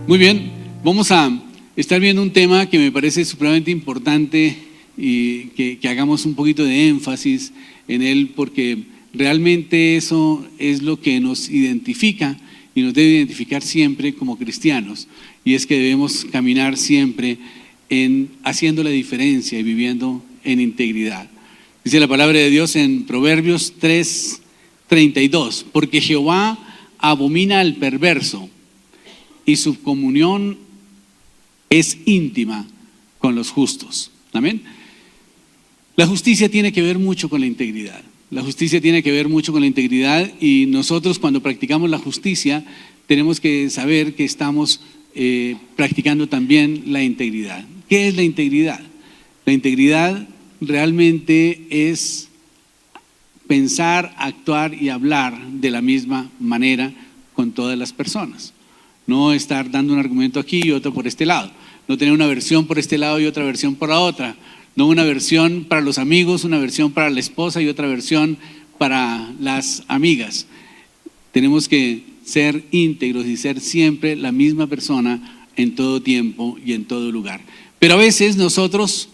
Muy bien, vamos a estar viendo un tema que me parece supremamente importante y que hagamos un poquito de énfasis en él, porque realmente eso es lo que nos identifica y nos debe identificar siempre como cristianos, y es que debemos caminar siempre en haciendo la diferencia y viviendo en integridad. Dice la palabra de Dios en Proverbios 3:32, porque Jehová abomina al perverso y su comunión es íntima con los justos. Amén. La justicia tiene que ver mucho con la integridad. La justicia tiene que ver mucho con la integridad, y nosotros cuando practicamos la justicia tenemos que saber que estamos practicando también la integridad. ¿Qué es la integridad? La integridad realmente es pensar, actuar y hablar de la misma manera con todas las personas. No estar dando un argumento aquí y otro por este lado. No tener una versión por este lado y otra versión por la otra. No una versión para los amigos, una versión para la esposa y otra versión para las amigas. Tenemos que ser íntegros y ser siempre la misma persona en todo tiempo y en todo lugar. Pero a veces nosotros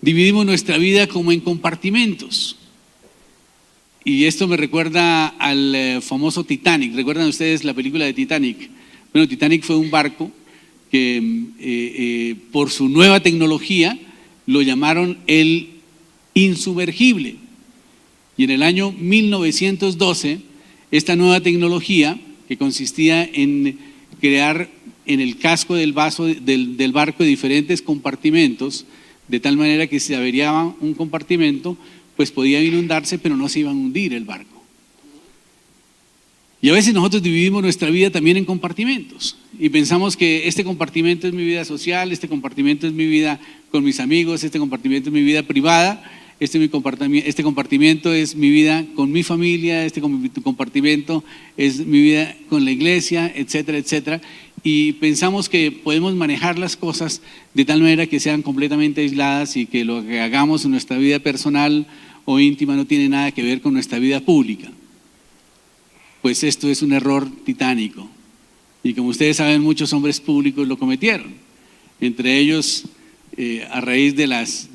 dividimos nuestra vida como en compartimentos. Y esto me recuerda al famoso Titanic. ¿Recuerdan ustedes la película de Titanic? Bueno, Titanic fue un barco que por su nueva tecnología lo llamaron el insumergible. Y en el año 1912, esta nueva tecnología, que consistía en crear en el casco del barco diferentes compartimentos, de tal manera que si averiaba un compartimento, pues podía inundarse, pero no se iba a hundir el barco. Y a veces nosotros dividimos nuestra vida también en compartimentos y pensamos que este compartimento es mi vida social, este compartimento es mi vida con mis amigos, este compartimento es mi vida privada, este compartimento es mi vida con mi familia, este compartimento es mi vida con la iglesia, etcétera, etcétera. Y pensamos que podemos manejar las cosas de tal manera que sean completamente aisladas y que lo que hagamos en nuestra vida personal o íntima no tiene nada que ver con nuestra vida pública. Pues esto es un error titánico, y como ustedes saben, muchos hombres públicos lo cometieron, entre ellos a raíz de las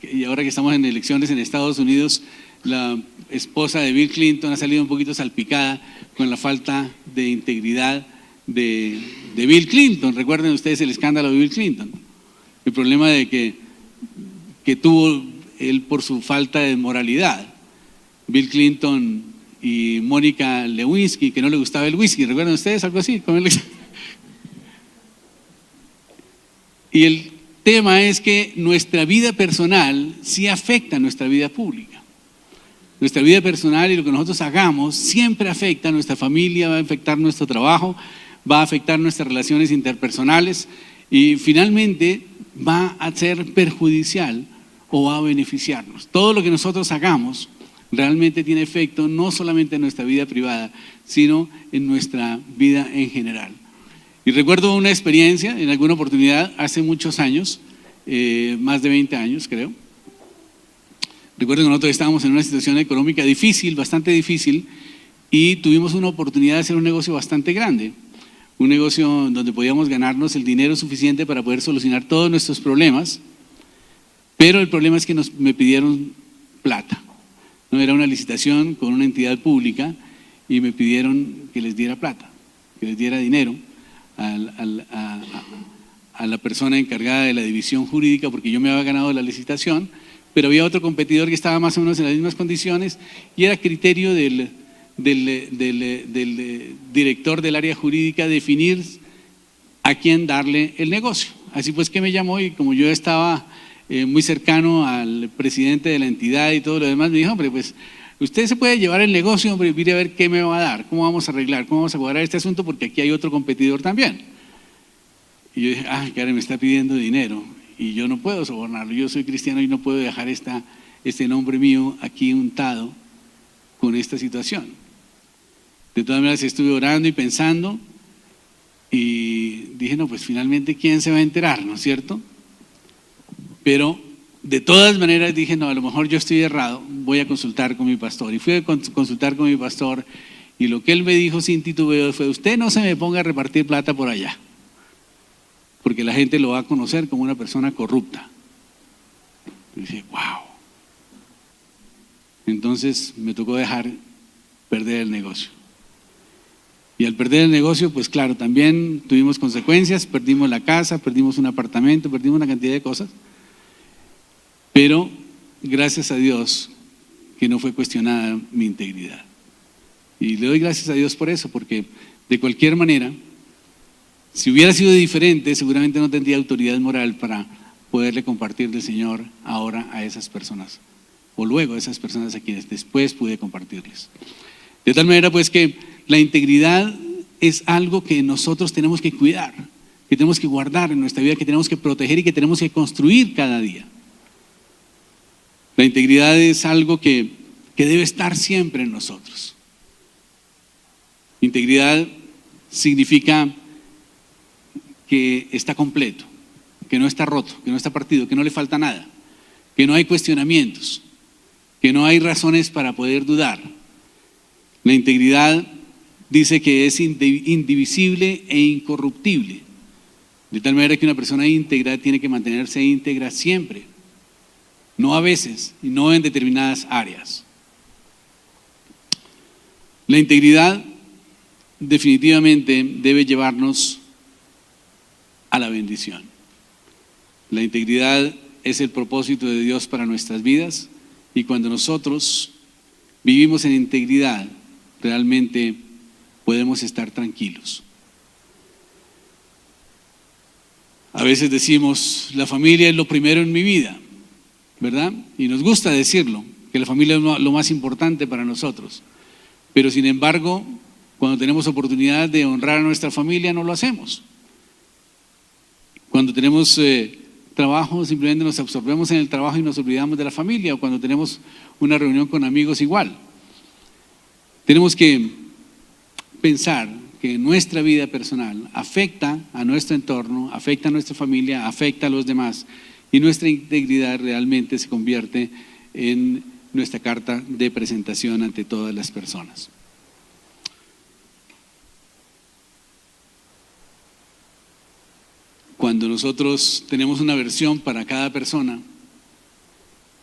y ahora que estamos en elecciones en Estados Unidos, la esposa de Bill Clinton ha salido un poquito salpicada con la falta de integridad de Bill Clinton. Recuerden ustedes el escándalo de Bill Clinton, el problema de que tuvo él por su falta de moralidad. Bill Clinton y Mónica Lewinsky, que no le gustaba el whisky, ¿recuerdan ustedes algo así? Y el tema es que nuestra vida personal sí afecta a nuestra vida pública. Nuestra vida personal y lo que nosotros hagamos siempre afecta a nuestra familia, va a afectar nuestro trabajo, va a afectar nuestras relaciones interpersonales y finalmente va a ser perjudicial o va a beneficiarnos. Todo lo que nosotros hagamos realmente tiene efecto no solamente en nuestra vida privada, sino en nuestra vida en general. Y recuerdo una experiencia en alguna oportunidad hace muchos años, más de 20 años creo. Recuerdo que nosotros estábamos en una situación económica difícil, bastante difícil, y tuvimos una oportunidad de hacer un negocio bastante grande, un negocio donde podíamos ganarnos el dinero suficiente para poder solucionar todos nuestros problemas, pero el problema es que me pidieron plata. No, era una licitación con una entidad pública y me pidieron que les diera plata, que les diera dinero a la persona encargada de la división jurídica, porque yo me había ganado la licitación, pero había otro competidor que estaba más o menos en las mismas condiciones y era criterio del director del área jurídica definir a quién darle el negocio. Así pues que me llamó, y como yo estaba muy cercano al presidente de la entidad y todo lo demás, me dijo: hombre, pues usted se puede llevar el negocio, hombre, mire a ver qué me va a dar, cómo vamos a arreglar, cómo vamos a cuadrar este asunto, porque aquí hay otro competidor también. Y yo dije: Karen me está pidiendo dinero y yo no puedo sobornarlo, yo soy cristiano y no puedo dejar este nombre mío aquí untado con esta situación. De todas maneras estuve orando y pensando y dije: no, pues finalmente ¿quién se va a enterar, no es cierto? Pero de todas maneras dije: no, a lo mejor yo estoy errado, voy a consultar con mi pastor. Y fui a consultar con mi pastor, y lo que él me dijo sin titubeo fue: usted no se me ponga a repartir plata por allá. porque la gente lo va a conocer como una persona corrupta. Y dice, wow. Entonces me tocó dejar perder el negocio. Y al perder el negocio, pues claro, también tuvimos consecuencias, perdimos la casa, perdimos un apartamento, perdimos una cantidad de cosas. Pero gracias a Dios que no fue cuestionada mi integridad. Y le doy gracias a Dios por eso, porque de cualquier manera, si hubiera sido diferente, seguramente no tendría autoridad moral para poderle compartir del Señor ahora a esas personas, o luego a esas personas a quienes después pude compartirles. De tal manera pues que la integridad es algo que nosotros tenemos que cuidar, que tenemos que guardar en nuestra vida, que tenemos que proteger y que tenemos que construir cada día. La integridad es algo que debe estar siempre en nosotros. Integridad significa que está completo, que no está roto, que no está partido, que no le falta nada, que no hay cuestionamientos, que no hay razones para poder dudar. La integridad dice que es indivisible e incorruptible, de tal manera que una persona íntegra tiene que mantenerse íntegra siempre, no a veces y no en determinadas áreas. La integridad definitivamente debe llevarnos a la bendición. La integridad es el propósito de Dios para nuestras vidas, y cuando nosotros vivimos en integridad, realmente podemos estar tranquilos. A veces decimos, la familia es lo primero en mi vida, ¿verdad? Y nos gusta decirlo, que la familia es lo más importante para nosotros. Pero sin embargo, cuando tenemos oportunidad de honrar a nuestra familia, no lo hacemos. Cuando tenemos trabajo, simplemente nos absorbemos en el trabajo y nos olvidamos de la familia, o cuando tenemos una reunión con amigos igual. Tenemos que pensar que nuestra vida personal afecta a nuestro entorno, afecta a nuestra familia, afecta a los demás, y nuestra integridad realmente se convierte en nuestra carta de presentación ante todas las personas. Cuando nosotros tenemos una versión para cada persona,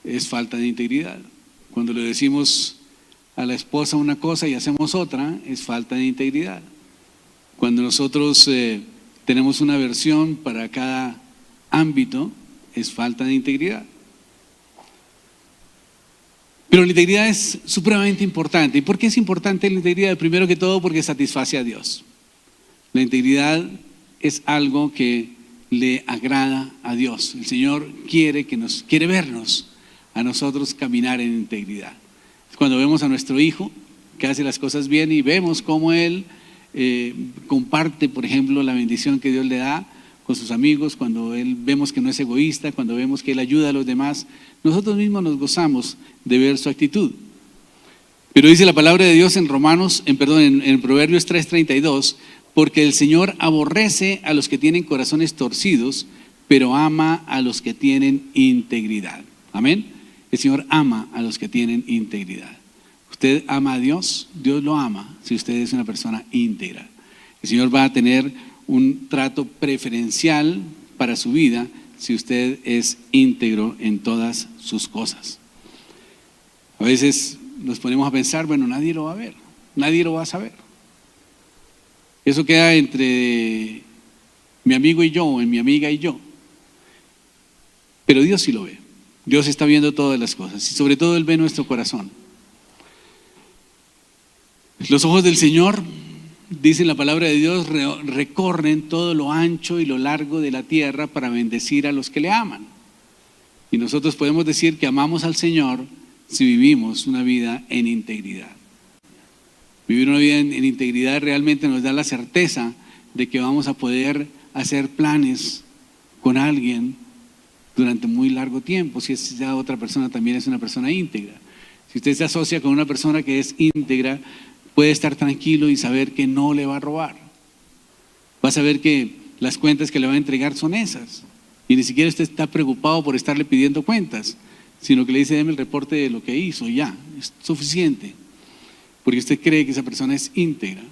es falta de integridad. Cuando le decimos a la esposa una cosa y hacemos otra, es falta de integridad. Cuando nosotros tenemos una versión para cada ámbito, es falta de integridad. Pero la integridad es supremamente importante. ¿Y por qué es importante la integridad? Primero que todo, porque satisface a Dios. La integridad es algo que le agrada a Dios. El Señor quiere vernos a nosotros caminar en integridad. Cuando vemos a nuestro hijo que hace las cosas bien y vemos cómo él comparte, por ejemplo, la bendición que Dios le da con sus amigos, cuando vemos que no es egoísta, cuando vemos que él ayuda a los demás, nosotros mismos nos gozamos de ver su actitud. Pero dice la palabra de Dios en Proverbios 3:32, porque el Señor aborrece a los que tienen corazones torcidos, pero ama a los que tienen integridad. Amén. El Señor ama a los que tienen integridad. Usted ama a Dios, Dios lo ama si usted es una persona íntegra. El Señor va a tener un trato preferencial para su vida si usted es íntegro en todas sus cosas. A veces nos ponemos a pensar, bueno, nadie lo va a ver, nadie lo va a saber. Eso queda entre mi amigo y yo, o en mi amiga y yo. Pero Dios sí lo ve. Dios está viendo todas las cosas y sobre todo Él ve nuestro corazón. Los ojos del Señor, dice la palabra de Dios, recorren todo lo ancho y lo largo de la tierra para bendecir a los que le aman. Y nosotros podemos decir que amamos al Señor si vivimos una vida en integridad. Vivir una vida en integridad realmente nos da la certeza de que vamos a poder hacer planes con alguien durante muy largo tiempo, si esa otra persona también es una persona íntegra. Si usted se asocia con una persona que es íntegra, puede estar tranquilo y saber que no le va a robar. Va a saber que las cuentas que le va a entregar son esas. Y ni siquiera usted está preocupado por estarle pidiendo cuentas, sino que le dice, deme el reporte de lo que hizo, ya, es suficiente. Porque usted cree que esa persona es íntegra.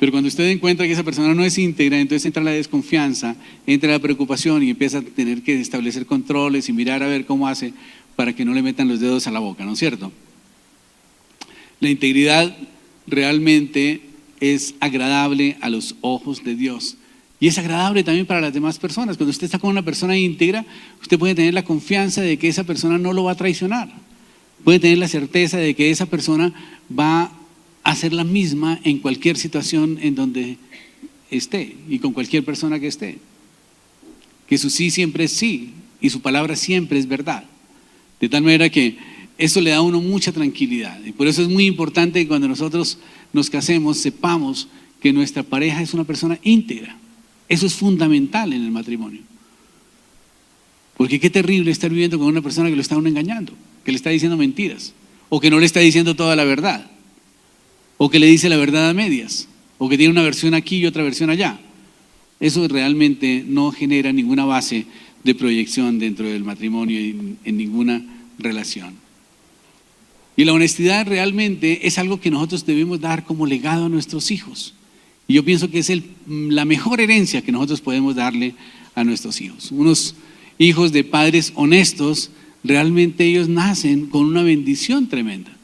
Pero cuando usted encuentra que esa persona no es íntegra, entonces entra la desconfianza, entra la preocupación y empieza a tener que establecer controles y mirar a ver cómo hace para que no le metan los dedos a la boca, ¿no es cierto? La integridad realmente es agradable a los ojos de Dios. Y es agradable también para las demás personas. Cuando usted está con una persona íntegra, usted puede tener la confianza de que esa persona no lo va a traicionar. Puede tener la certeza de que esa persona va a ser la misma en cualquier situación en donde esté y con cualquier persona que esté. Que su sí siempre es sí y su palabra siempre es verdad. De tal manera que eso le da a uno mucha tranquilidad. Y por eso es muy importante que cuando nosotros nos casemos sepamos que nuestra pareja es una persona íntegra. Eso es fundamental en el matrimonio. Porque qué terrible estar viviendo con una persona que lo está uno engañando, que le está diciendo mentiras, o que no le está diciendo toda la verdad, o que le dice la verdad a medias, o que tiene una versión aquí y otra versión allá. Eso realmente no genera ninguna base de proyección dentro del matrimonio y en ninguna relación. Y la honestidad realmente es algo que nosotros debemos dar como legado a nuestros hijos. Y yo pienso que es la mejor herencia que nosotros podemos darle a nuestros hijos. Unos hijos de padres honestos, realmente ellos nacen con una bendición tremenda.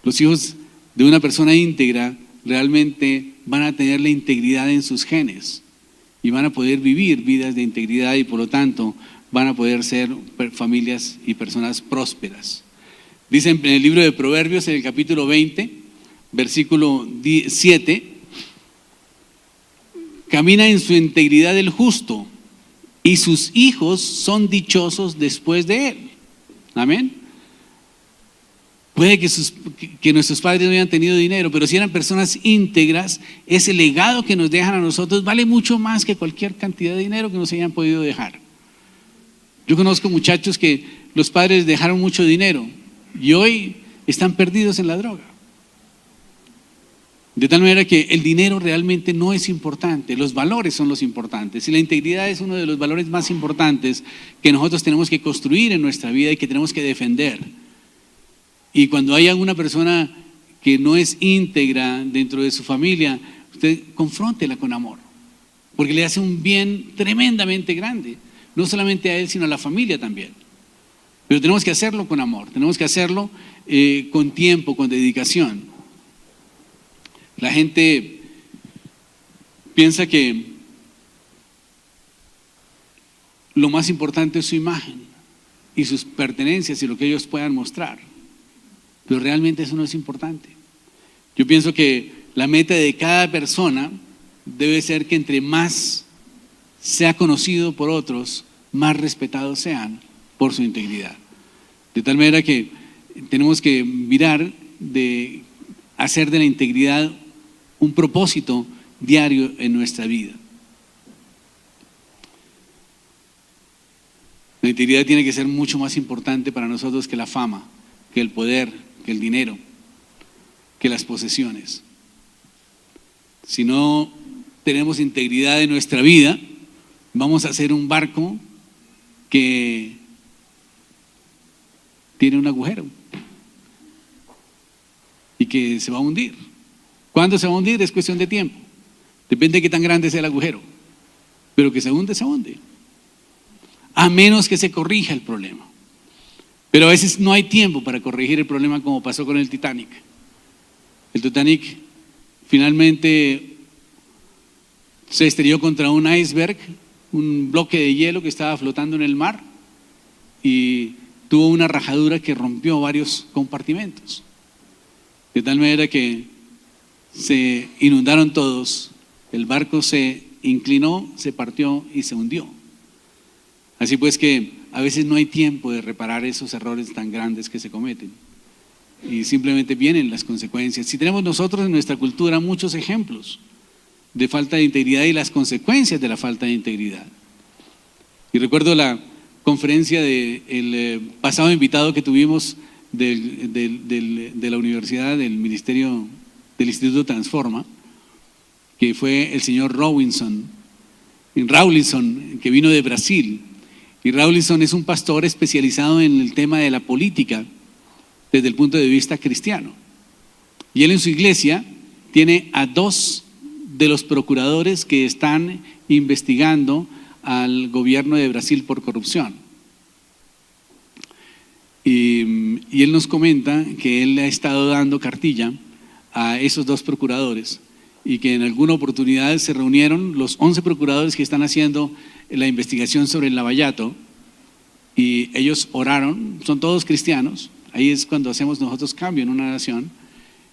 Los hijos de una persona íntegra realmente van a tener la integridad en sus genes y van a poder vivir vidas de integridad y por lo tanto van a poder ser familias y personas prósperas. Dicen en el libro de Proverbios, en el capítulo 20, versículo 7, camina en su integridad el justo y sus hijos son dichosos después de él. Amén. Puede que nuestros padres no hayan tenido dinero, pero si eran personas íntegras, ese legado que nos dejan a nosotros vale mucho más que cualquier cantidad de dinero que nos hayan podido dejar. Yo conozco muchachos que los padres dejaron mucho dinero y hoy están perdidos en la droga. De tal manera que el dinero realmente no es importante, los valores son los importantes y la integridad es uno de los valores más importantes que nosotros tenemos que construir en nuestra vida y que tenemos que defender. Y cuando hay alguna persona que no es íntegra dentro de su familia, usted confróntela con amor, porque le hace un bien tremendamente grande, no solamente a él, sino a la familia también. Pero tenemos que hacerlo con amor, tenemos que hacerlo con tiempo, con dedicación. La gente piensa que lo más importante es su imagen y sus pertenencias y lo que ellos puedan mostrar. Pero realmente eso no es importante. Yo pienso que la meta de cada persona debe ser que entre más sea conocido por otros, más respetados sean por su integridad. De tal manera que tenemos que mirar de hacer de la integridad un propósito diario en nuestra vida. La integridad tiene que ser mucho más importante para nosotros que la fama, que el poder, que el dinero, que las posesiones. Si no tenemos integridad en nuestra vida, vamos a ser un barco que tiene un agujero y que se va a hundir. ¿Cuándo se va a hundir? Es cuestión de tiempo. Depende de qué tan grande sea el agujero. Pero que se hunde, se hunde. A menos que se corrija el problema. Pero a veces no hay tiempo para corregir el problema como pasó con el Titanic. El Titanic finalmente se estrelló contra un iceberg, un bloque de hielo que estaba flotando en el mar y tuvo una rajadura que rompió varios compartimentos. De tal manera que se inundaron todos, el barco se inclinó, se partió y se hundió. Así pues que a veces no hay tiempo de reparar esos errores tan grandes que se cometen y simplemente vienen las consecuencias. Si tenemos nosotros en nuestra cultura muchos ejemplos de falta de integridad y las consecuencias de la falta de integridad. Y recuerdo la conferencia del pasado invitado que tuvimos de la universidad, del ministerio, del Instituto Transforma, que fue el señor Rawlinson, que vino de Brasil. Y Rawlinson es un pastor especializado en el tema de la política desde el punto de vista cristiano. Y él en su iglesia tiene a 2 de los procuradores que están investigando al gobierno de Brasil por corrupción. Y él nos comenta que él le ha estado dando cartilla a esos 2 procuradores y que en alguna oportunidad se reunieron los 11 procuradores que están haciendo la investigación sobre el lavallato y ellos oraron, son todos cristianos, ahí es cuando hacemos nosotros cambio en una nación,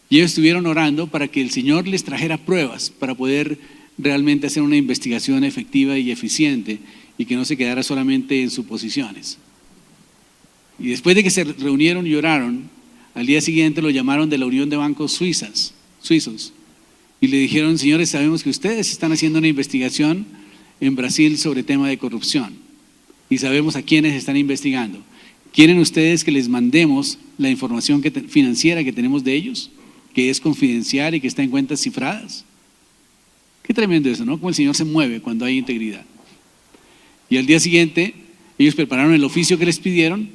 y ellos estuvieron orando para que el Señor les trajera pruebas para poder realmente hacer una investigación efectiva y eficiente y que no se quedara solamente en suposiciones. Y después de que se reunieron y oraron, al día siguiente lo llamaron de la Unión de Bancos Suizos y le dijeron: señores, sabemos que ustedes están haciendo una investigación en Brasil sobre tema de corrupción y sabemos a quiénes están investigando. ¿Quieren ustedes que les mandemos la información financiera que tenemos de ellos, que es confidencial y que está en cuentas cifradas? Qué tremendo eso, ¿no? Cómo el Señor se mueve cuando hay integridad. Y al día siguiente ellos prepararon el oficio que les pidieron,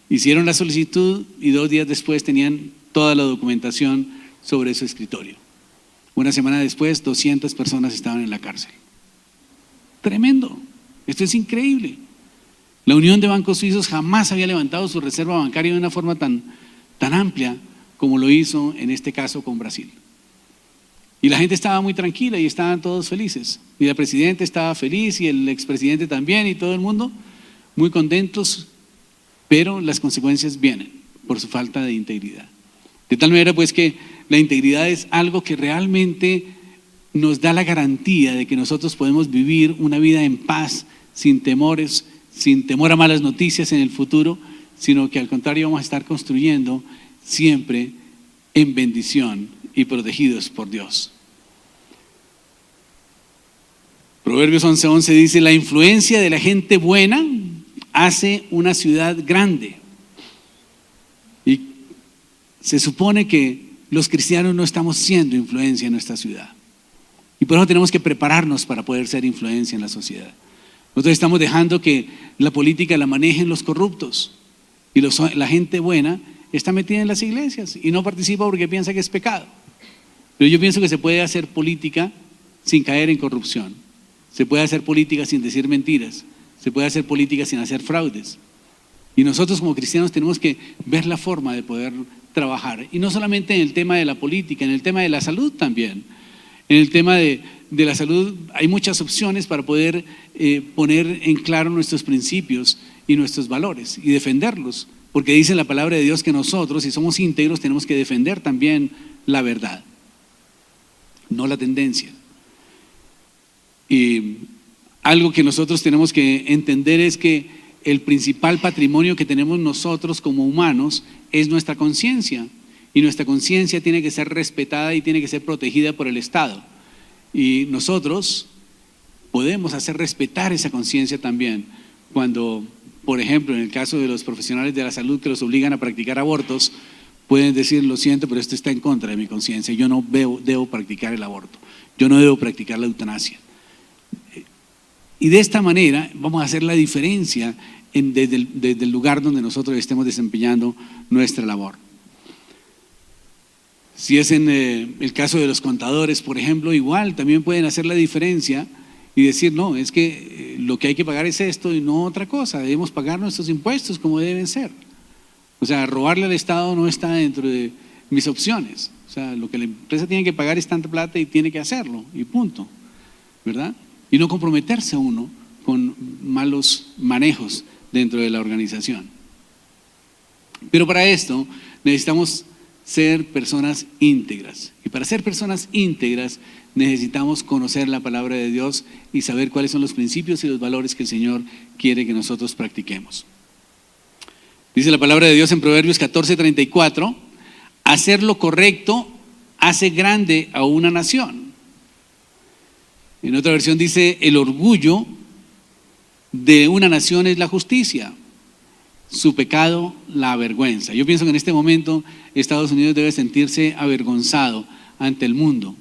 hicieron la solicitud y 2 días después tenían toda la documentación sobre su escritorio. Una semana después, 200 personas estaban en la cárcel. Tremendo, esto es increíble. La Unión de Bancos Suizos jamás había levantado su reserva bancaria de una forma tan amplia como lo hizo en este caso con Brasil. Y la gente estaba muy tranquila y estaban todos felices. Y la presidenta estaba feliz y el expresidente también y todo el mundo muy contentos, pero las consecuencias vienen por su falta de integridad. De tal manera pues que la integridad es algo que realmente nos da la garantía de que nosotros podemos vivir una vida en paz, sin temores, sin temor a malas noticias en el futuro, sino que al contrario vamos a estar construyendo siempre en bendición y protegidos por Dios. Proverbios 11:11 dice: la influencia de la gente buena hace una ciudad grande. Y se supone que los cristianos no estamos siendo influencia en nuestra ciudad. Y por eso tenemos que prepararnos para poder ser influencia en la sociedad. Nosotros estamos dejando que la política la manejen los corruptos. Y la gente buena está metida en las iglesias y no participa porque piensa que es pecado. Pero yo pienso que se puede hacer política sin caer en corrupción. Se puede hacer política sin decir mentiras. Se puede hacer política sin hacer fraudes. Y nosotros como cristianos tenemos que ver la forma de poder trabajar. Y no solamente en el tema de la política, en el tema de la salud también. En el tema de la salud hay muchas opciones para poder poner en claro nuestros principios y nuestros valores y defenderlos. Porque dice la palabra de Dios que nosotros, si somos íntegros, tenemos que defender también la verdad, no la tendencia. Y algo que nosotros tenemos que entender es que el principal patrimonio que tenemos nosotros como humanos es nuestra conciencia. Y nuestra conciencia tiene que ser respetada y tiene que ser protegida por el Estado. Y nosotros podemos hacer respetar esa conciencia también cuando, por ejemplo, en el caso de los profesionales de la salud que los obligan a practicar abortos, pueden decir: lo siento, pero esto está en contra de mi conciencia, yo no debo practicar el aborto, yo no debo practicar la eutanasia. Y de esta manera vamos a hacer la diferencia desde el lugar donde nosotros estemos desempeñando nuestra labor. Si es en el caso de los contadores, por ejemplo, igual también pueden hacer la diferencia y decir: no, es que lo que hay que pagar es esto y no otra cosa, debemos pagar nuestros impuestos como deben ser. O sea, robarle al Estado no está dentro de mis opciones. O sea, lo que la empresa tiene que pagar es tanta plata y tiene que hacerlo y punto, ¿verdad? Y no comprometerse uno con malos manejos dentro de la organización. Pero para esto necesitamos ser personas íntegras. Y para ser personas íntegras necesitamos conocer la palabra de Dios y saber cuáles son los principios y los valores que el Señor quiere que nosotros practiquemos. Dice la palabra de Dios en Proverbios 14:34: hacer lo correcto hace grande a una nación. En otra versión dice: el orgullo de una nación es la justicia, su pecado la avergüenza. Yo pienso que en este momento Estados Unidos debe sentirse avergonzado ante el mundo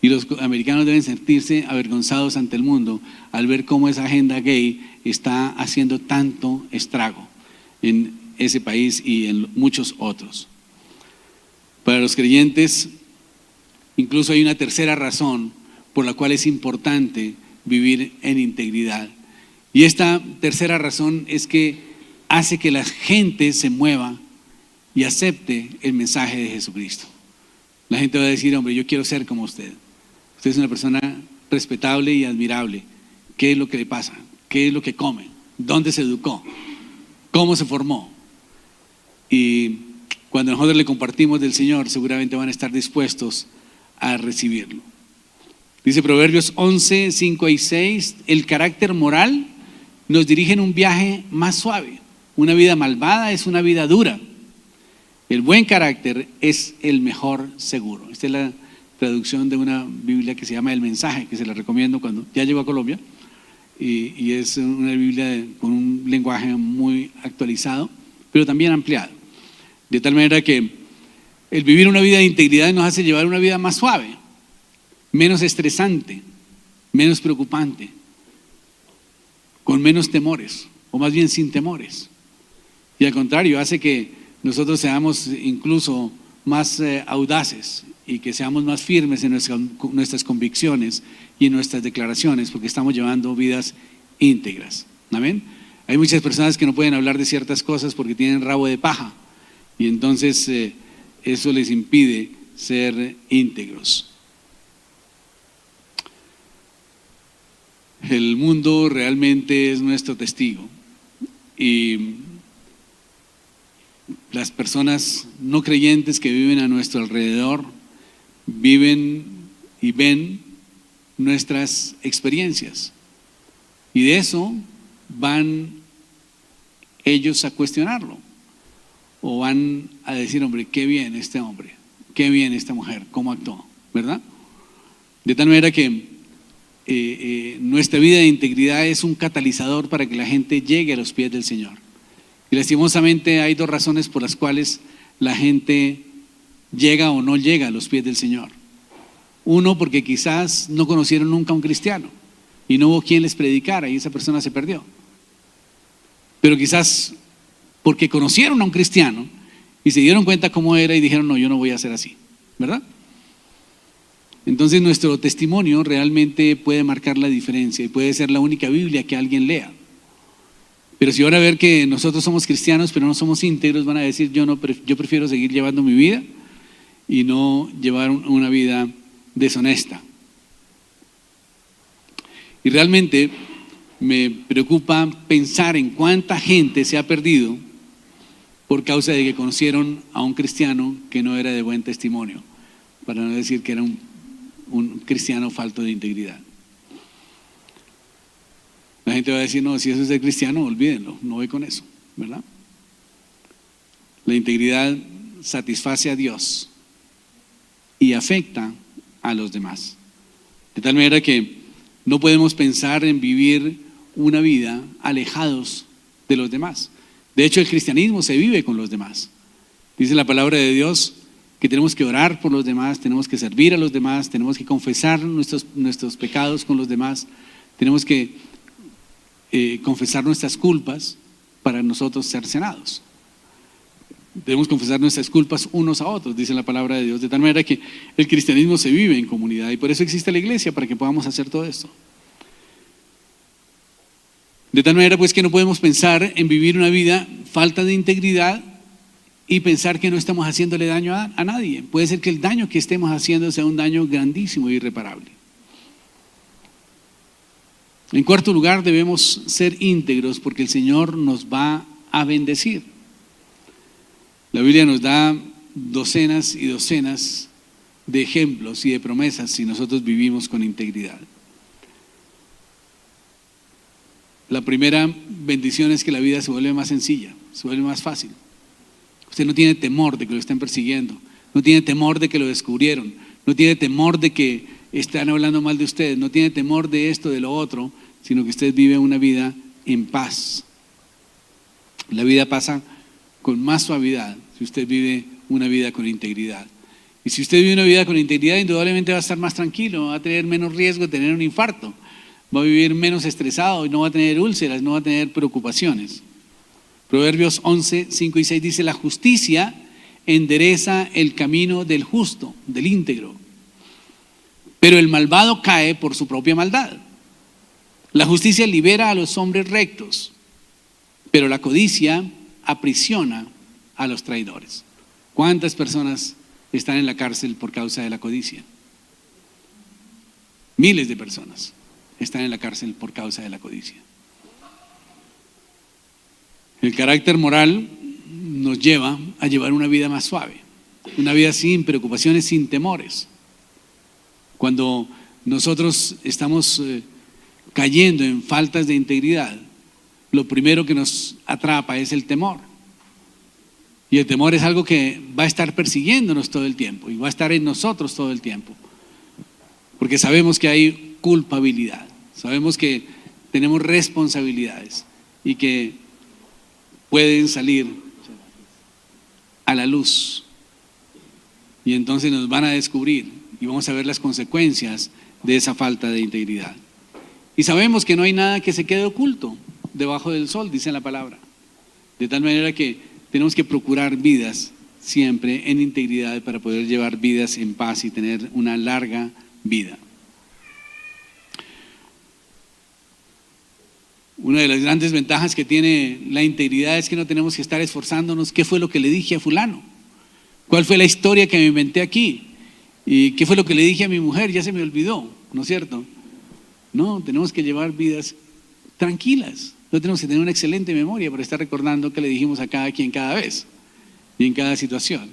y los americanos deben sentirse avergonzados ante el mundo al ver cómo esa agenda gay está haciendo tanto estrago en ese país y en muchos otros. Para los creyentes, Incluso hay una tercera razón por la cual es importante vivir en integridad. Y esta tercera razón es que hace que la gente se mueva y acepte el mensaje de Jesucristo. La gente va a decir, hombre, yo quiero ser como usted. Usted es una persona respetable y admirable. ¿Qué es lo que le pasa? ¿Qué es lo que come? ¿Dónde se educó? ¿Cómo se formó? Y cuando nosotros le compartimos del Señor, seguramente van a estar dispuestos a recibirlo. Dice Proverbios 11, 5 y 6, el carácter moral nos dirige en un viaje más suave. Una vida malvada es una vida dura. El buen carácter es el mejor seguro. Esta es la traducción de una Biblia que se llama El Mensaje, que se la recomiendo cuando ya llegó a Colombia. Y es una Biblia con un lenguaje muy actualizado, pero también ampliado. De tal manera que el vivir una vida de integridad nos hace llevar una vida más suave, menos estresante, menos preocupante, con menos temores, o más bien sin temores. Y al contrario, hace que nosotros seamos incluso más audaces y que seamos más firmes en nuestras convicciones y en nuestras declaraciones, porque estamos llevando vidas íntegras. ¿Amén? Hay muchas personas que no pueden hablar de ciertas cosas porque tienen rabo de paja y entonces eso les impide ser íntegros. El mundo realmente es nuestro testigo y las personas no creyentes que viven a nuestro alrededor viven y ven nuestras experiencias y de eso van ellos a cuestionarlo o van a decir, hombre, qué bien este hombre, qué bien esta mujer, cómo actuó, ¿verdad? De tal manera que nuestra vida de integridad es un catalizador para que la gente llegue a los pies del Señor. Y lastimosamente hay dos razones por las cuales la gente llega o no llega a los pies del Señor. Uno, porque quizás no conocieron nunca a un cristiano y no hubo quien les predicara y esa persona se perdió. Pero quizás porque conocieron a un cristiano y se dieron cuenta cómo era y dijeron, no, yo no voy a ser así, ¿verdad? Entonces nuestro testimonio realmente puede marcar la diferencia y puede ser la única Biblia que alguien lea. Pero si van a ver que nosotros somos cristianos pero no somos íntegros, van a decir, yo prefiero seguir llevando mi vida y no llevar una vida deshonesta. Y realmente me preocupa pensar en cuánta gente se ha perdido por causa de que conocieron a un cristiano que no era de buen testimonio, para no decir que era un cristiano falto de integridad. La gente va a decir, no, si eso es de cristiano, olvídenlo, no voy con eso, ¿verdad? La integridad satisface a Dios y afecta a los demás. De tal manera que no podemos pensar en vivir una vida alejados de los demás. De hecho, el cristianismo se vive con los demás. Dice la palabra de Dios que tenemos que orar por los demás, tenemos que servir a los demás, tenemos que confesar nuestros pecados con los demás, tenemos que confesar nuestras culpas para nosotros ser sanados. Debemos confesar nuestras culpas unos a otros, dice la palabra de Dios, de tal manera que el cristianismo se vive en comunidad y por eso existe la iglesia, para que podamos hacer todo esto. De tal manera pues que no podemos pensar en vivir una vida falta de integridad y pensar que no estamos haciéndole daño a nadie. Puede ser que el daño que estemos haciendo sea un daño grandísimo e irreparable. En cuarto lugar, debemos ser íntegros porque el Señor nos va a bendecir. La Biblia nos da docenas y docenas de ejemplos y de promesas si nosotros vivimos con integridad. La primera bendición es que la vida se vuelve más sencilla, se vuelve más fácil. Usted no tiene temor de que lo estén persiguiendo, no tiene temor de que lo descubrieron, no tiene temor de que están hablando mal de usted, no tiene temor de esto, de lo otro, sino que usted vive una vida en paz. La vida pasa con más suavidad si usted vive una vida con integridad. Y si usted vive una vida con integridad, indudablemente va a estar más tranquilo, va a tener menos riesgo de tener un infarto, va a vivir menos estresado y no va a tener úlceras, no va a tener preocupaciones. Proverbios 11, 5 y 6 dice, la justicia endereza el camino del justo, del íntegro, pero el malvado cae por su propia maldad. La justicia libera a los hombres rectos, pero la codicia aprisiona a los traidores. ¿Cuántas personas están en la cárcel por causa de la codicia? Miles de personas están en la cárcel por causa de la codicia. El carácter moral nos lleva a llevar una vida más suave, una vida sin preocupaciones, sin temores. Cuando nosotros estamos cayendo en faltas de integridad, lo primero que nos atrapa es el temor. Y el temor es algo que va a estar persiguiéndonos todo el tiempo y va a estar en nosotros todo el tiempo. Porque sabemos que hay culpabilidad, sabemos que tenemos responsabilidades y que pueden salir a la luz. Y entonces nos van a descubrir y vamos a ver las consecuencias de esa falta de integridad. Y sabemos que no hay nada que se quede oculto debajo del sol, dice la palabra. De tal manera que tenemos que procurar vidas siempre en integridad para poder llevar vidas en paz y tener una larga vida. Una de las grandes ventajas que tiene la integridad es que no tenemos que estar esforzándonos. ¿Qué fue lo que le dije a fulano? ¿Cuál fue la historia que me inventé aquí? ¿Y qué fue lo que le dije a mi mujer? Ya se me olvidó, ¿no es cierto? No, tenemos que llevar vidas tranquilas. No tenemos que tener una excelente memoria para estar recordando qué le dijimos a cada quien cada vez y en cada situación,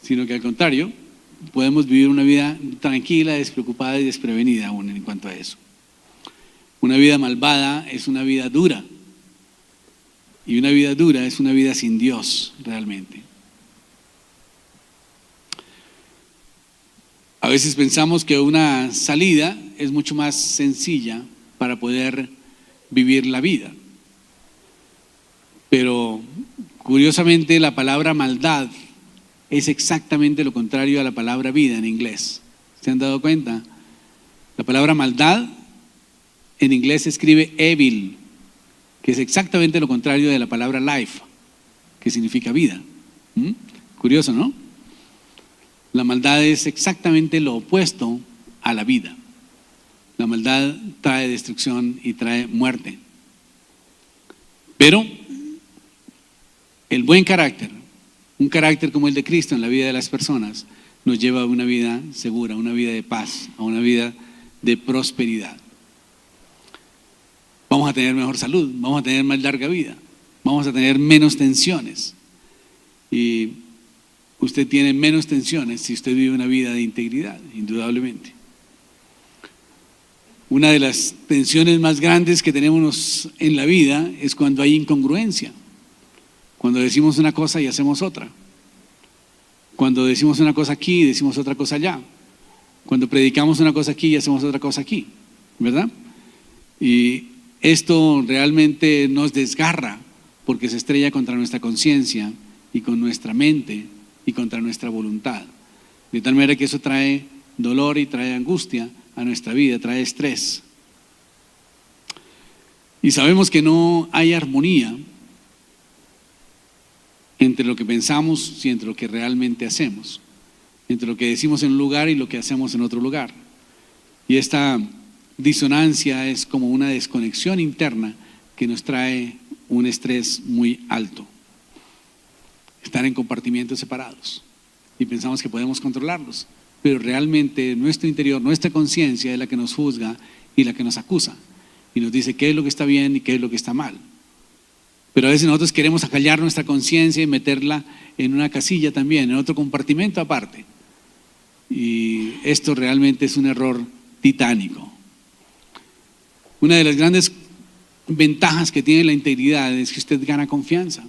sino que al contrario, podemos vivir una vida tranquila, despreocupada y desprevenida aún en cuanto a eso. Una vida malvada es una vida dura, y una vida dura es una vida sin Dios realmente. A veces pensamos que una salida es mucho más sencilla para poder vivir la vida, pero curiosamente la palabra maldad es exactamente lo contrario a la palabra vida en inglés. ¿Se han dado cuenta? La palabra maldad en inglés se escribe evil, que es exactamente lo contrario de la palabra life, que significa vida. Curioso, ¿no? La maldad es exactamente lo opuesto a la vida. La maldad trae destrucción y trae muerte. Pero el buen carácter, un carácter como el de Cristo en la vida de las personas, nos lleva a una vida segura, a una vida de paz, a una vida de prosperidad. Vamos a tener mejor salud, vamos a tener más larga vida, vamos a tener menos tensiones. Y usted tiene menos tensiones si usted vive una vida de integridad, indudablemente. Una de las tensiones más grandes que tenemos en la vida es cuando hay incongruencia. Cuando decimos una cosa y hacemos otra. Cuando decimos una cosa aquí y decimos otra cosa allá. Cuando predicamos una cosa aquí y hacemos otra cosa aquí, ¿verdad? Y esto realmente nos desgarra porque se estrella contra nuestra conciencia y con nuestra mente y contra nuestra voluntad. De tal manera que eso trae dolor y trae angustia a nuestra vida, trae estrés. Y sabemos que no hay armonía entre lo que pensamos y entre lo que realmente hacemos, entre lo que decimos en un lugar y lo que hacemos en otro lugar. Y esta disonancia es como una desconexión interna que nos trae un estrés muy alto. Estar en compartimientos separados y pensamos que podemos controlarlos, pero realmente nuestro interior, nuestra conciencia es la que nos juzga y la que nos acusa y nos dice qué es lo que está bien y qué es lo que está mal. Pero a veces nosotros queremos acallar nuestra conciencia y meterla en una casilla también, en otro compartimento aparte. Y esto realmente es un error titánico. Una de las grandes ventajas que tiene la integridad es que usted gana confianza.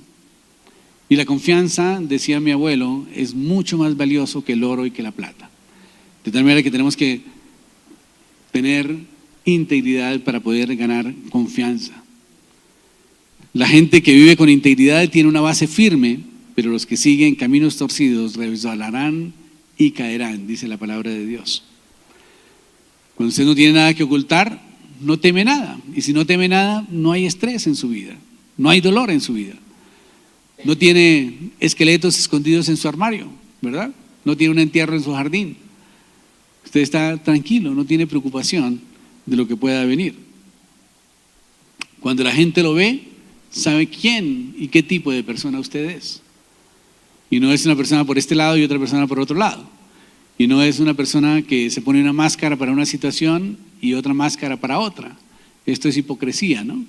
Y la confianza, decía mi abuelo, es mucho más valioso que el oro y que la plata. De tal manera que tenemos que tener integridad para poder ganar confianza. La gente que vive con integridad tiene una base firme, pero los que siguen caminos torcidos resbalarán y caerán, dice la palabra de Dios. Cuando usted no tiene nada que ocultar, no teme nada. Y si no teme nada, no hay estrés en su vida, no hay dolor en su vida. No tiene esqueletos escondidos en su armario, ¿verdad? No tiene un entierro en su jardín. Usted está tranquilo, no tiene preocupación de lo que pueda venir. Cuando la gente lo ve, sabe quién y qué tipo de persona usted es. Y no es una persona por este lado y otra persona por otro lado. Y no es una persona que se pone una máscara para una situación y otra máscara para otra. Esto es hipocresía, ¿no?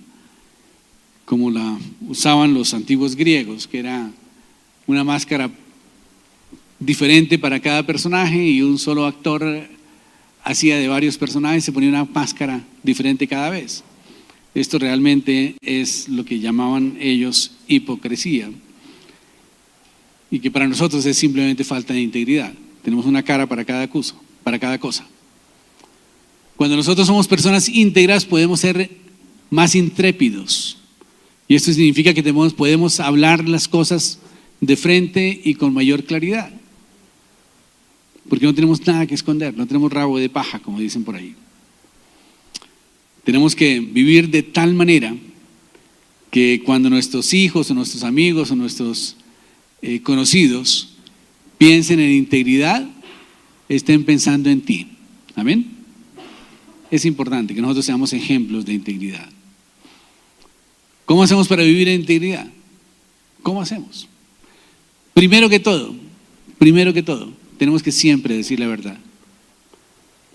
Como la usaban los antiguos griegos, que era una máscara diferente para cada personaje y un solo actor hacía de varios personajes, se ponía una máscara diferente cada vez. Esto realmente es lo que llamaban ellos hipocresía y que para nosotros es simplemente falta de integridad. Tenemos una cara para cada cosa. Cuando nosotros somos personas íntegras podemos ser más intrépidos y esto significa que podemos hablar las cosas de frente y con mayor claridad. Porque no tenemos nada que esconder, no tenemos rabo de paja, como dicen por ahí. Tenemos que vivir de tal manera que cuando nuestros hijos o nuestros amigos o nuestros conocidos piensen en integridad, estén pensando en ti. Amén. Es importante que nosotros seamos ejemplos de integridad. ¿Cómo hacemos para vivir en integridad? ¿Cómo hacemos? Primero que todo, tenemos que siempre decir la verdad.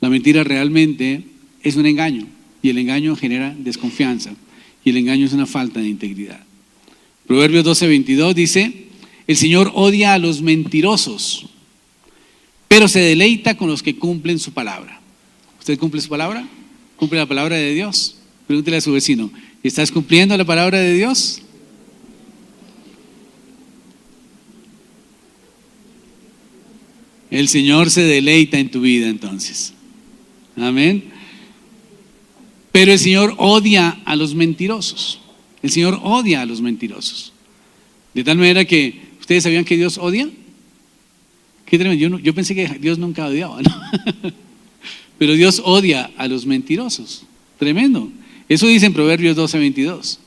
La mentira realmente es un engaño y el engaño genera desconfianza y el engaño es una falta de integridad. Proverbios 12:22 dice: el Señor odia a los mentirosos, pero se deleita con los que cumplen su palabra. ¿Usted cumple su palabra? ¿Cumple la palabra de Dios? Pregúntele a su vecino: ¿estás cumpliendo la palabra de Dios? El Señor se deleita en tu vida entonces. Amén. Pero el Señor odia a los mentirosos. El Señor odia a los mentirosos. De tal manera que, ¿ustedes sabían que Dios odia? Qué tremendo. Yo pensé que Dios nunca odiaba, ¿no? Pero Dios odia a los mentirosos. Tremendo. Eso dice en Proverbios 12:22.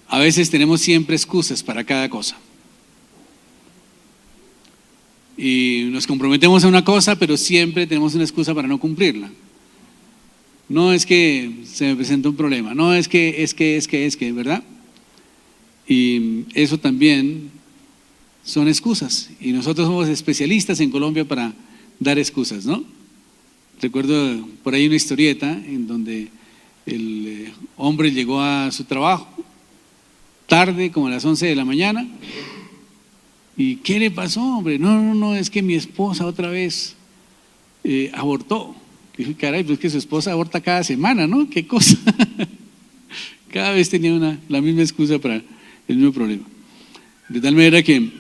A veces tenemos siempre excusas para cada cosa. Y nos comprometemos a una cosa, pero siempre tenemos una excusa para no cumplirla. No es que se me presentó un problema, no es que, ¿verdad? Y eso también son excusas. Y nosotros somos especialistas en Colombia para dar excusas, ¿no? Recuerdo por ahí una historieta en donde el hombre llegó a su trabajo tarde, como a las 11 de la mañana. ¿Y qué le pasó, hombre? No, es que mi esposa otra vez abortó. Dije, caray, pues es que su esposa aborta cada semana, ¿no? ¿Qué cosa? Cada vez tenía la misma excusa para el mismo problema. De tal manera que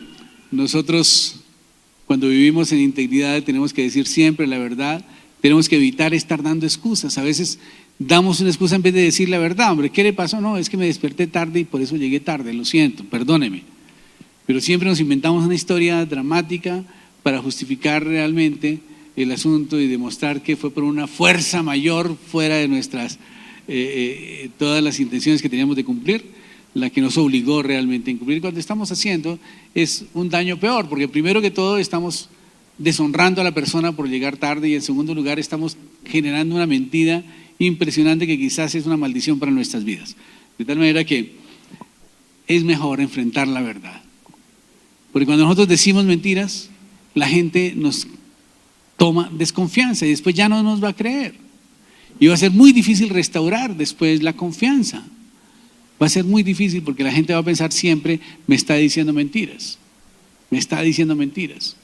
nosotros, cuando vivimos en integridad, tenemos que decir siempre la verdad, tenemos que evitar estar dando excusas. A veces damos una excusa en vez de decir la verdad. Hombre, ¿qué le pasó? No, es que me desperté tarde y por eso llegué tarde, lo siento, perdóneme. Pero siempre nos inventamos una historia dramática para justificar realmente el asunto y demostrar que fue por una fuerza mayor fuera de nuestras, todas las intenciones que teníamos de cumplir, la que nos obligó realmente a incumplir. Cuando estamos haciendo es un daño peor, porque primero que todo estamos deshonrando a la persona por llegar tarde y en segundo lugar estamos generando una mentira impresionante que quizás es una maldición para nuestras vidas. De tal manera que es mejor enfrentar la verdad. Porque cuando nosotros decimos mentiras, la gente nos toma desconfianza y después ya no nos va a creer. Y va a ser muy difícil restaurar después la confianza. Va a ser muy difícil porque la gente va a pensar siempre: me está diciendo mentiras. Me está diciendo mentiras.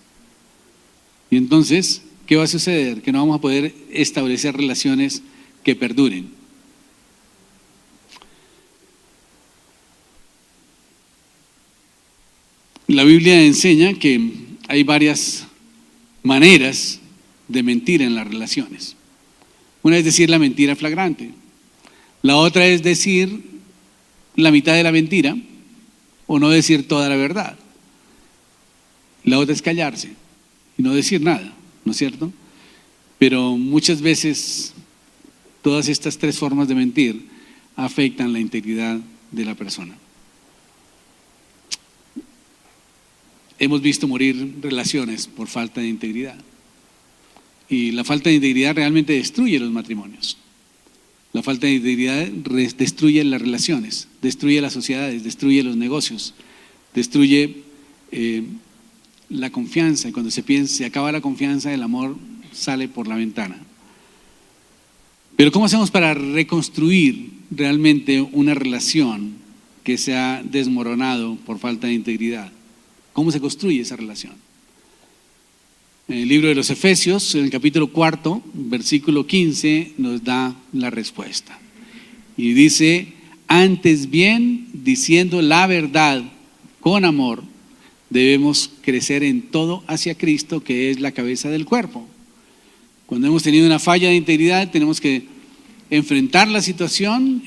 Y entonces, ¿qué va a suceder? Que no vamos a poder establecer relaciones que perduren. La Biblia enseña que hay varias maneras de mentir en las relaciones. Una es decir la mentira flagrante. La otra es decir la mitad de la mentira o no decir toda la verdad. La otra es callarse y no decir nada, ¿no es cierto? Pero muchas veces todas estas tres formas de mentir afectan la integridad de la persona. Hemos visto morir relaciones por falta de integridad. Y la falta de integridad realmente destruye los matrimonios. La falta de integridad destruye las relaciones, destruye las sociedades, destruye los negocios, destruye la confianza. Y cuando se acaba la confianza, el amor sale por la ventana. Pero ¿cómo hacemos para reconstruir realmente una relación que se ha desmoronado por falta de integridad? ¿Cómo se construye esa relación? En el libro de los Efesios, en el capítulo 4, versículo 15, nos da la respuesta. Y dice: antes bien, diciendo la verdad con amor, debemos crecer en todo hacia Cristo, que es la cabeza del cuerpo. Cuando hemos tenido una falla de integridad, tenemos que enfrentar la situación,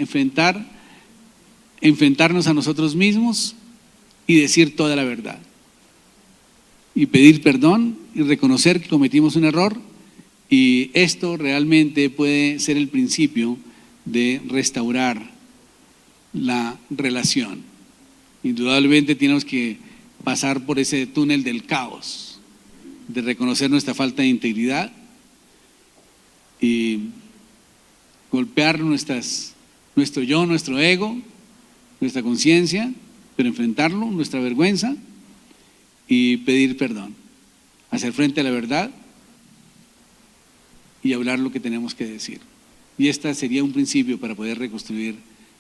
enfrentarnos a nosotros mismos y decir toda la verdad. Y pedir perdón y reconocer que cometimos un error, y esto realmente puede ser el principio de restaurar la relación. Indudablemente tenemos que pasar por ese túnel del caos, de reconocer nuestra falta de integridad y golpear nuestro yo, nuestro ego, nuestra conciencia, pero enfrentarlo, nuestra vergüenza, y pedir perdón, hacer frente a la verdad y hablar lo que tenemos que decir. Y este sería un principio para poder reconstruir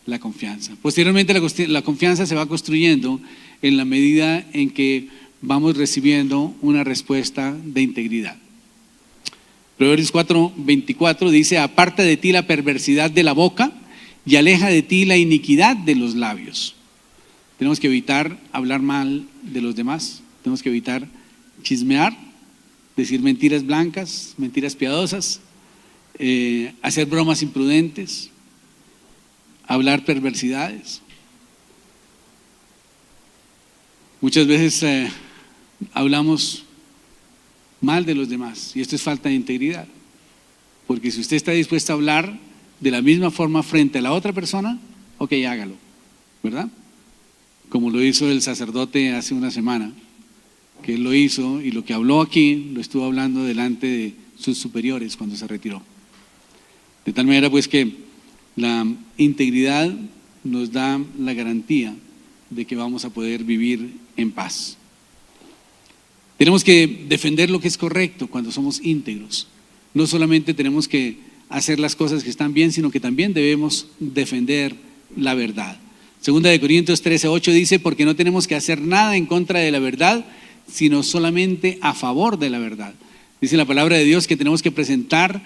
la confianza. Posteriormente la confianza se va construyendo en la medida en que vamos recibiendo una respuesta de integridad. Proverbios 4:24 dice: aparta de ti la perversidad de la boca y aleja de ti la iniquidad de los labios. Tenemos que evitar hablar mal de los demás. Tenemos que evitar chismear, decir mentiras blancas, mentiras piadosas, hacer bromas imprudentes, hablar perversidades. Muchas veces hablamos mal de los demás, y esto es falta de integridad, porque si usted está dispuesto a hablar de la misma forma frente a la otra persona, ok, hágalo, ¿verdad? Como lo hizo el sacerdote hace una semana, que él lo hizo, y lo que habló aquí lo estuvo hablando delante de sus superiores cuando se retiró. De tal manera pues que la integridad nos da la garantía de que vamos a poder vivir en paz. Tenemos que defender lo que es correcto cuando somos íntegros. No solamente tenemos que hacer las cosas que están bien, sino que también debemos defender la verdad. Segunda de Corintios 13:8 dice: porque no tenemos que hacer nada en contra de la verdad, sino solamente a favor de la verdad. Dice la palabra de Dios que tenemos que presentar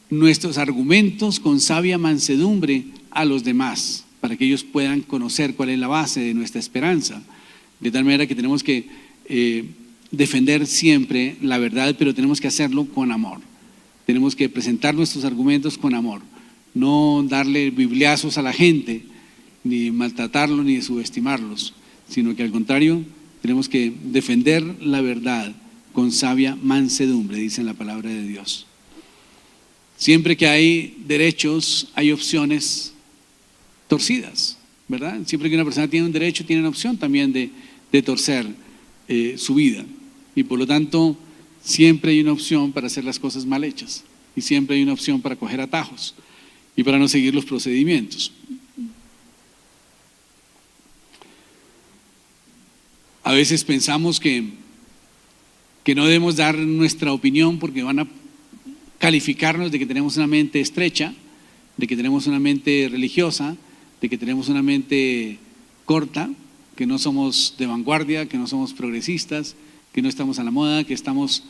nuestros argumentos con sabia mansedumbre a los demás, para que ellos puedan conocer cuál es la base de nuestra esperanza. De tal manera que tenemos que defender siempre la verdad, pero tenemos que hacerlo con amor. Tenemos que presentar nuestros argumentos con amor, no darle bibliazos a la gente, ni maltratarlos, ni subestimarlos, sino que al contrario, tenemos que defender la verdad con sabia mansedumbre, dice en la palabra de Dios. Siempre que hay derechos, hay opciones torcidas, ¿verdad? Siempre que una persona tiene un derecho, tiene una opción también de torcer su vida. Y por lo tanto, siempre hay una opción para hacer las cosas mal hechas. Y siempre hay una opción para coger atajos y para no seguir los procedimientos. A veces pensamos que no debemos dar nuestra opinión porque van a calificarnos de que tenemos una mente estrecha, de que tenemos una mente religiosa, de que tenemos una mente corta, que no somos de vanguardia, que no somos progresistas, que no estamos a la moda, que estamos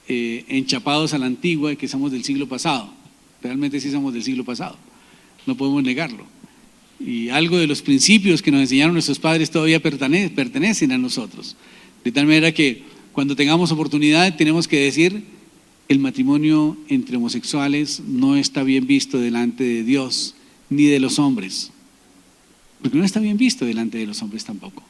enchapados a la antigua y que somos del siglo pasado. Realmente sí somos del siglo pasado, no podemos negarlo. Y algo de los principios que nos enseñaron nuestros padres todavía pertenecen a nosotros. De tal manera que cuando tengamos oportunidad tenemos que decir: el matrimonio entre homosexuales no está bien visto delante de Dios ni de los hombres, porque no está bien visto delante de los hombres tampoco,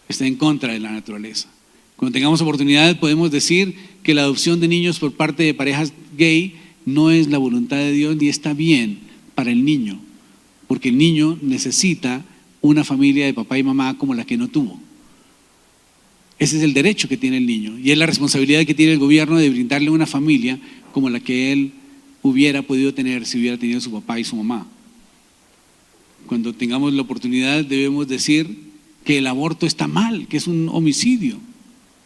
está en contra de la naturaleza. Cuando tengamos oportunidad podemos decir que la adopción de niños por parte de parejas gay no es la voluntad de Dios ni está bien para el niño, porque el niño necesita una familia de papá y mamá como la que no tuvo. Ese es el derecho que tiene el niño y es la responsabilidad que tiene el gobierno de brindarle una familia como la que él hubiera podido tener si hubiera tenido su papá y su mamá. Cuando tengamos la oportunidad debemos decir que el aborto está mal, que es un homicidio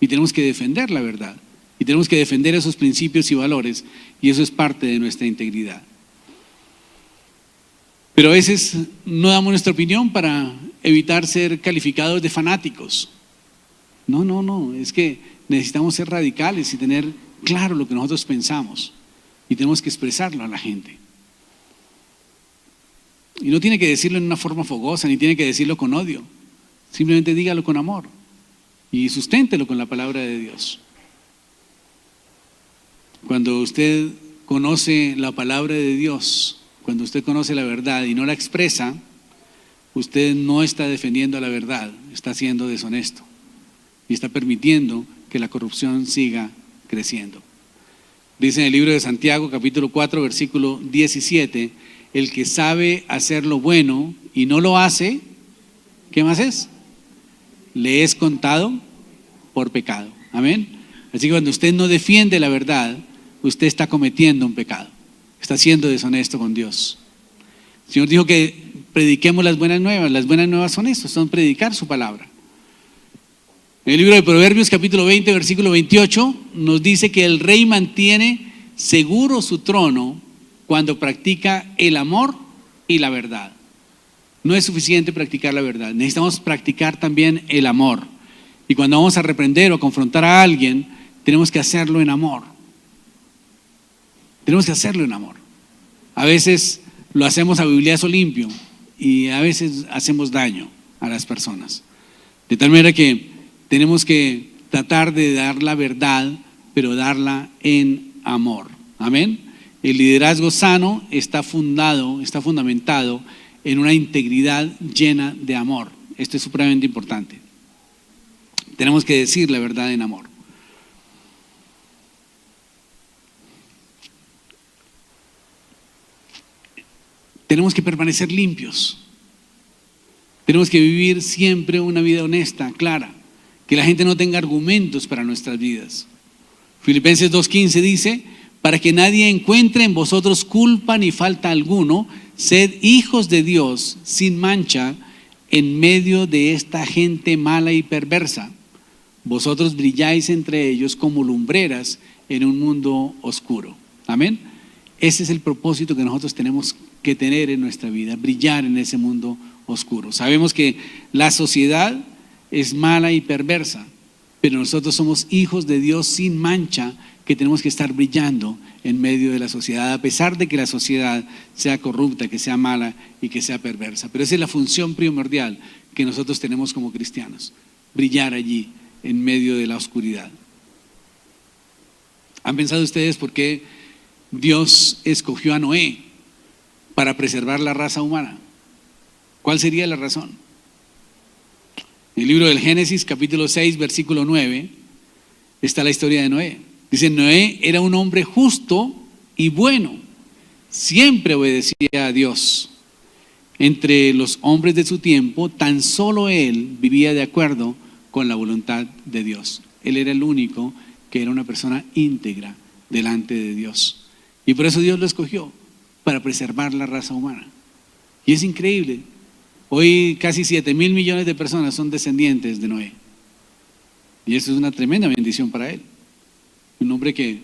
y tenemos que defender la verdad y tenemos que defender esos principios y valores y eso es parte de nuestra integridad. Pero a veces no damos nuestra opinión para evitar ser calificados de fanáticos. No, es que necesitamos ser radicales y tener claro lo que nosotros pensamos y tenemos que expresarlo a la gente. Y no tiene que decirlo en una forma fogosa, ni tiene que decirlo con odio, simplemente dígalo con amor y susténtelo con la palabra de Dios. Cuando usted conoce la palabra de Dios, cuando usted conoce la verdad y no la expresa, usted no está defendiendo la verdad, está siendo deshonesto y está permitiendo que la corrupción siga creciendo. Dice en el libro de Santiago, capítulo 4, versículo 17, el que sabe hacer lo bueno y no lo hace, ¿qué más es? Le es contado por pecado. Amén. Así que cuando usted no defiende la verdad, usted está cometiendo un pecado, está siendo deshonesto con Dios. El Señor dijo que prediquemos las buenas nuevas son eso, son predicar su palabra. En el libro de Proverbios capítulo 20 versículo 28 nos dice que el rey mantiene seguro su trono cuando practica el amor y la verdad. No es suficiente practicar la verdad, necesitamos practicar también el amor. Y cuando vamos a reprender o confrontar a alguien, tenemos que hacerlo en amor. Tenemos que hacerlo en amor. A veces lo hacemos a bibliazo limpio y a veces hacemos daño a las personas. De tal manera que tenemos que tratar de dar la verdad, pero darla en amor. Amén. El liderazgo sano está fundamentado en una integridad llena de amor. Esto es supremamente importante. Tenemos que decir la verdad en amor. Tenemos que permanecer limpios. Tenemos que vivir siempre una vida honesta, clara. Que la gente no tenga argumentos para nuestras vidas. Filipenses 2:15 dice, para que nadie encuentre en vosotros culpa ni falta alguno, sed hijos de Dios sin mancha en medio de esta gente mala y perversa. Vosotros brilláis entre ellos como lumbreras en un mundo oscuro. Amén. Ese es el propósito que nosotros tenemos que tener en nuestra vida, brillar en ese mundo oscuro. Sabemos que la sociedad es mala y perversa, pero nosotros somos hijos de Dios sin mancha que tenemos que estar brillando en medio de la sociedad, a pesar de que la sociedad sea corrupta, que sea mala y que sea perversa. Pero esa es la función primordial que nosotros tenemos como cristianos, brillar allí en medio de la oscuridad. ¿Han pensado ustedes por qué Dios escogió a Noé para preservar la raza humana? ¿Cuál sería la razón? En el libro del Génesis, capítulo 6, versículo 9, está la historia de Noé. Dice, Noé era un hombre justo y bueno, siempre obedecía a Dios. Entre los hombres de su tiempo, tan solo él vivía de acuerdo con la voluntad de Dios. Él era el único que era una persona íntegra delante de Dios. Y por eso Dios lo escogió, para preservar la raza humana. Y es increíble. Hoy casi 7,000 millones de personas son descendientes de Noé. Y eso es una tremenda bendición para él. Un hombre que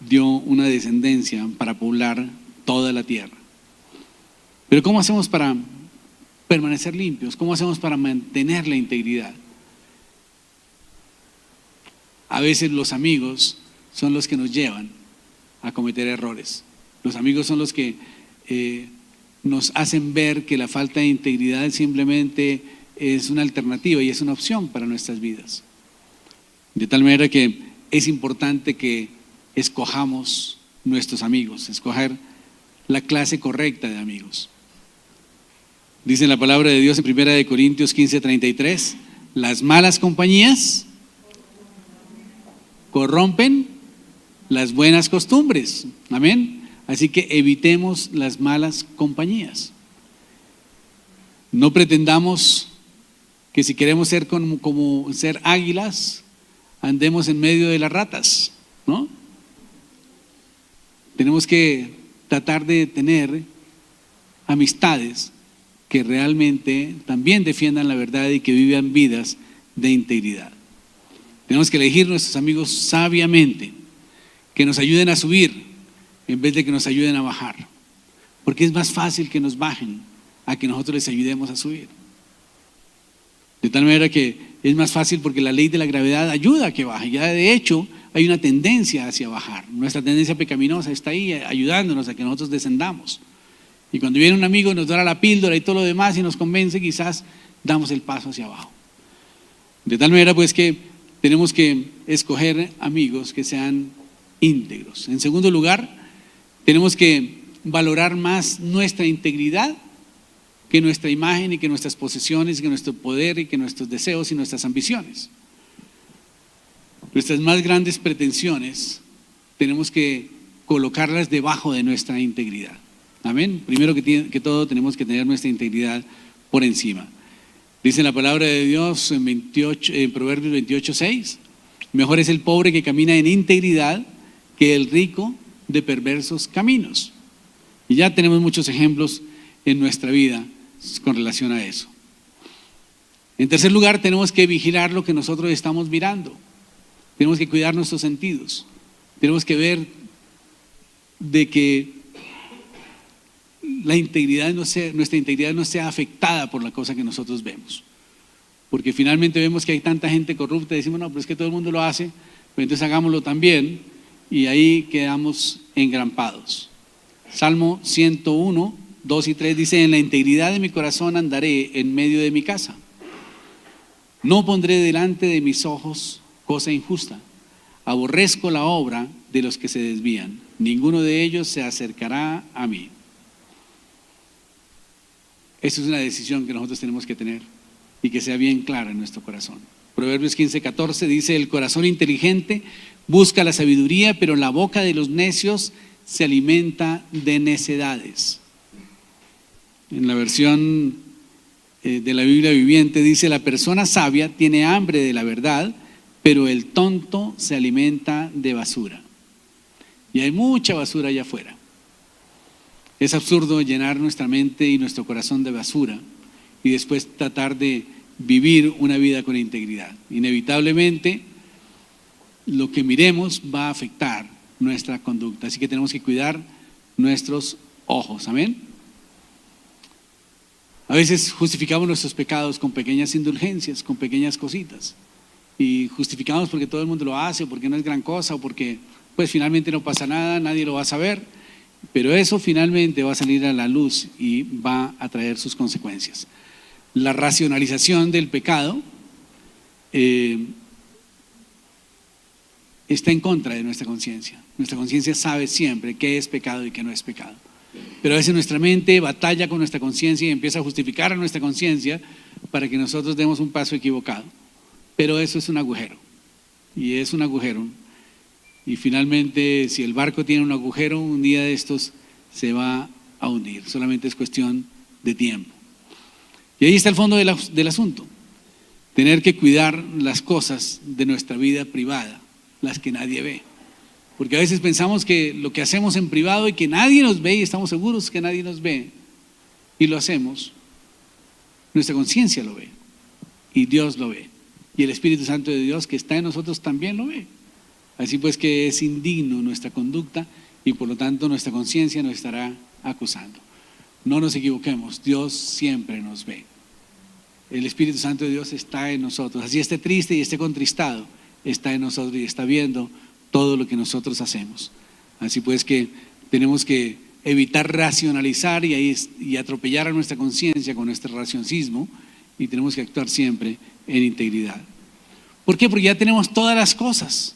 dio una descendencia para poblar toda la tierra. Pero ¿cómo hacemos para permanecer limpios? ¿Cómo hacemos para mantener la integridad? A veces los amigos son los que nos llevan a cometer errores. Los amigos son los que nos hacen ver que la falta de integridad simplemente es una alternativa y es una opción para nuestras vidas. De tal manera que es importante que escojamos nuestros amigos, escoger la clase correcta de amigos. Dice la palabra de Dios en 1 Corintios 15:33, las malas compañías corrompen las buenas costumbres. Amén. Así que evitemos las malas compañías. No pretendamos que si queremos ser como ser águilas, andemos en medio de las ratas, ¿no? Tenemos que tratar de tener amistades que realmente también defiendan la verdad y que vivan vidas de integridad. Tenemos que elegir nuestros amigos sabiamente, que nos ayuden a subir en vez de que nos ayuden a bajar, porque es más fácil que nos bajen a que nosotros les ayudemos a subir. De tal manera que es más fácil porque la ley de la gravedad ayuda a que baje. Ya de hecho hay una tendencia hacia bajar. Nuestra tendencia pecaminosa está ahí ayudándonos a que nosotros descendamos. Y cuando viene un amigo y nos da la píldora y todo lo demás y nos convence, quizás damos el paso hacia abajo. De tal manera pues que tenemos que escoger amigos que sean íntegros. En segundo lugar, tenemos que valorar más nuestra integridad que nuestra imagen y que nuestras posesiones, que nuestro poder y que nuestros deseos y nuestras ambiciones. Nuestras más grandes pretensiones tenemos que colocarlas debajo de nuestra integridad. Amén. Primero que todo tenemos que tener nuestra integridad por encima. Dice la palabra de Dios en Proverbios 28:6, mejor es el pobre que camina en integridad que el rico de perversos caminos. Y ya tenemos muchos ejemplos en nuestra vida con relación a eso. En tercer lugar, tenemos que vigilar lo que nosotros estamos mirando. Tenemos que cuidar nuestros sentidos. Tenemos que ver de que nuestra integridad no sea afectada por la cosa que nosotros vemos. Porque finalmente vemos que hay tanta gente corrupta y decimos, no, pero es que todo el mundo lo hace, pues entonces hagámoslo también, y ahí quedamos engrampados. Salmo 101, 2 y 3 dice, en la integridad de mi corazón andaré en medio de mi casa. No pondré delante de mis ojos cosa injusta. Aborrezco la obra de los que se desvían. Ninguno de ellos se acercará a mí. Esa es una decisión que nosotros tenemos que tener y que sea bien clara en nuestro corazón. Proverbios 15:14 dice, el corazón inteligente busca la sabiduría, pero la boca de los necios se alimenta de necedades. En la versión de la Biblia viviente dice, la persona sabia tiene hambre de la verdad, pero el tonto se alimenta de basura. Y hay mucha basura allá afuera. Es absurdo llenar nuestra mente y nuestro corazón de basura y después tratar de vivir una vida con integridad. Inevitablemente, lo que miremos va a afectar nuestra conducta. Así que tenemos que cuidar nuestros ojos. Amén. A veces justificamos nuestros pecados con pequeñas indulgencias, con pequeñas cositas. Y justificamos porque todo el mundo lo hace, o porque no es gran cosa, o porque pues finalmente no pasa nada, nadie lo va a saber. Pero eso finalmente va a salir a la luz y va a traer sus consecuencias. La racionalización del pecado está en contra de nuestra conciencia. Nuestra conciencia sabe siempre qué es pecado y qué no es pecado. Pero a veces nuestra mente batalla con nuestra conciencia y empieza a justificar a nuestra conciencia para que nosotros demos un paso equivocado. Pero eso es un agujero. Y es un agujero. Y finalmente, si el barco tiene un agujero, un día de estos se va a hundir. Solamente es cuestión de tiempo. Y ahí está el fondo del asunto. Tener que cuidar las cosas de nuestra vida privada, las que nadie ve. Porque a veces pensamos que lo que hacemos en privado y que nadie nos ve, y estamos seguros que nadie nos ve, y lo hacemos, nuestra conciencia lo ve, y Dios lo ve, y el Espíritu Santo de Dios que está en nosotros también lo ve. Así pues que es indigno nuestra conducta y por lo tanto nuestra conciencia nos estará acusando. No nos equivoquemos, Dios siempre nos ve. El Espíritu Santo de Dios está en nosotros, así esté triste y esté contristado, está en nosotros y está viendo todo lo que nosotros hacemos. Así pues que tenemos que evitar racionalizar y atropellar a nuestra conciencia con nuestro racionalismo y tenemos que actuar siempre en integridad. ¿Por qué? Porque ya tenemos todas las cosas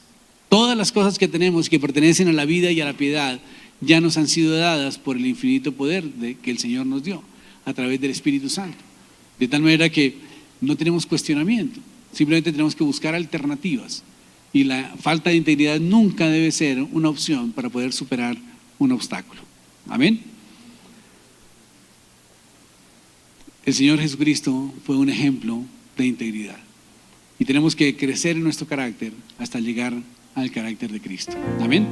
que tenemos que pertenecen a la vida y a la piedad ya nos han sido dadas por el infinito poder que el Señor nos dio a través del Espíritu Santo. De tal manera que no tenemos cuestionamiento, simplemente tenemos que buscar alternativas. Y la falta de integridad nunca debe ser una opción para poder superar un obstáculo. Amén. El Señor Jesucristo fue un ejemplo de integridad. Y tenemos que crecer en nuestro carácter hasta llegar al carácter de Cristo. Amén.